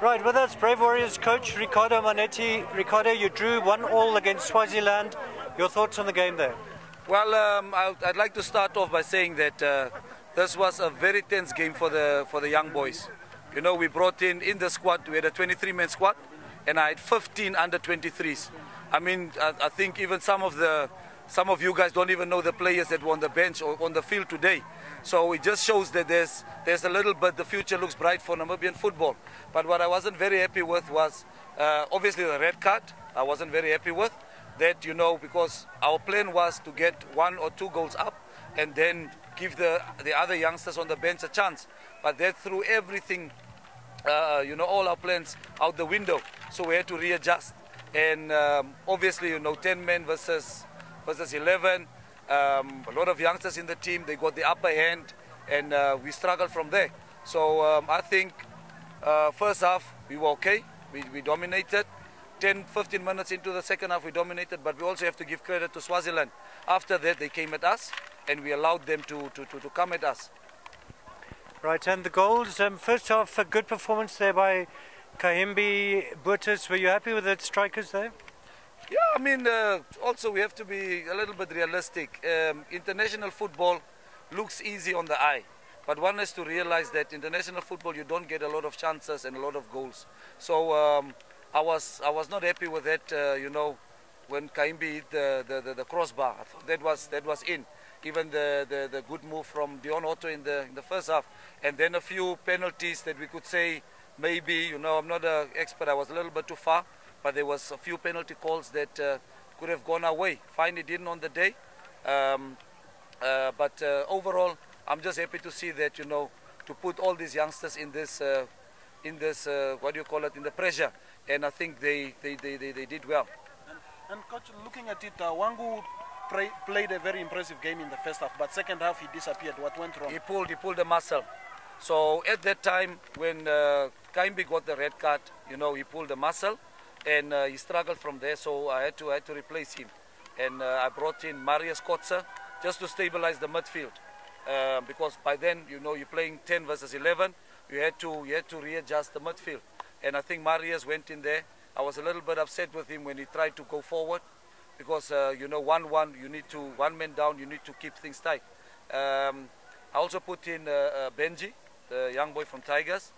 Right, with us, Brave Warriors coach Ricardo Mannetti. Ricardo, you drew 1-1 against Swaziland. Your thoughts on the game there? Well, I'd like to start off by saying that this was a very tense game for the young boys. You know, we brought in the squad, we had a 23-man squad, and I had 15 under 23s. I mean, I think even some of you guys don't even know the players that were on the bench or on the field today. So it just shows that there's a little bit, the future looks bright for Namibian football. But what I wasn't very happy with was obviously the red card. I wasn't very happy with that, you know, because our plan was to get 1 or 2 goals up and then give the other youngsters on the bench a chance. But that threw everything, you know, all our plans out the window. So we had to readjust. And obviously, you know, 10 men versus 11. A lot of youngsters in the team, they got the upper hand, and we struggled from there. So I think first half we were okay, we dominated. 10-15 minutes into the second half we dominated, but we also have to give credit to Swaziland. After that they came at us and we allowed them to come at us. Right, and the goals, first half a good performance there by Kahimbi, Buertes. Were you happy with the strikers there? Yeah, I mean, also we have to be a little bit realistic. International football looks easy on the eye, but one has to realize that international football, you don't get a lot of chances and a lot of goals. So I was not happy with that, you know, when Kahimbi hit the crossbar. I thought that was in. Even the good move from Dion Otto in the first half, and then a few penalties that we could say maybe, you know, I'm not an expert, I was a little bit too far. But there was a few penalty calls that could have gone our way. Fine, it didn't on the day. But overall, I'm just happy to see that, you know, to put all these youngsters in this what do you call it, in the pressure. And I think they did well. And coach, looking at it, Wangu played a very impressive game in the first half, but second half he disappeared. What went wrong? He pulled a muscle. So at that time, when Kahimbi got the red card, you know, he pulled a muscle. And he struggled from there, so I had to replace him. And I brought in Marius Kotze just to stabilize the midfield. Because by then, you know, you're playing 10 versus 11, you had to readjust the midfield. And I think Marius went in there. I was a little bit upset with him when he tried to go forward, because you know, 1-1, you need to, 1 man down, you need to keep things tight. I also put in Benji, the young boy from Tigers.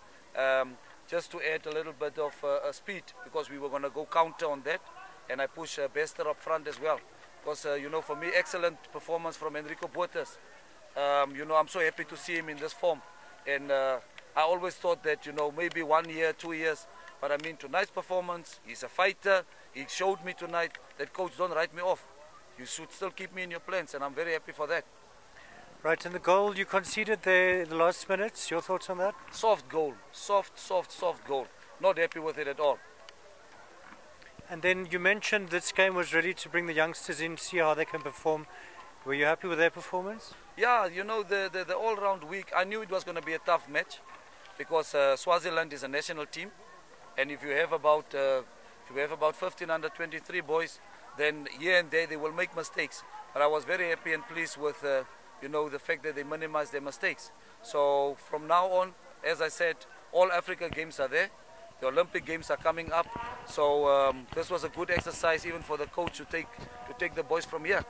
Just to add a little bit of speed, because we were going to go counter on that, and I push Bester up front as well. Because, you know, for me, excellent performance from Enrico Buertes. You know, I'm so happy to see him in this form. And I always thought that, you know, maybe 1 year, 2 years, but I mean, tonight's performance, he's a fighter. He showed me tonight that, coach, don't write me off. You should still keep me in your plans, and I'm very happy for that. Right, and the goal you conceded there in the last minutes, your thoughts on that? Soft goal, soft goal. Not happy with it at all. And then you mentioned this game was ready to bring the youngsters in, see how they can perform. Were you happy with their performance? Yeah, you know, the all-round week, I knew it was going to be a tough match, because Swaziland is a national team, and if you have about 15 under 23 boys, then here and there they will make mistakes. But I was very happy and pleased with you know, the fact that they minimize their mistakes. So from now on, as I said, all Africa games are there. The Olympic games are coming up. So this was a good exercise even for the coach to take the boys from here.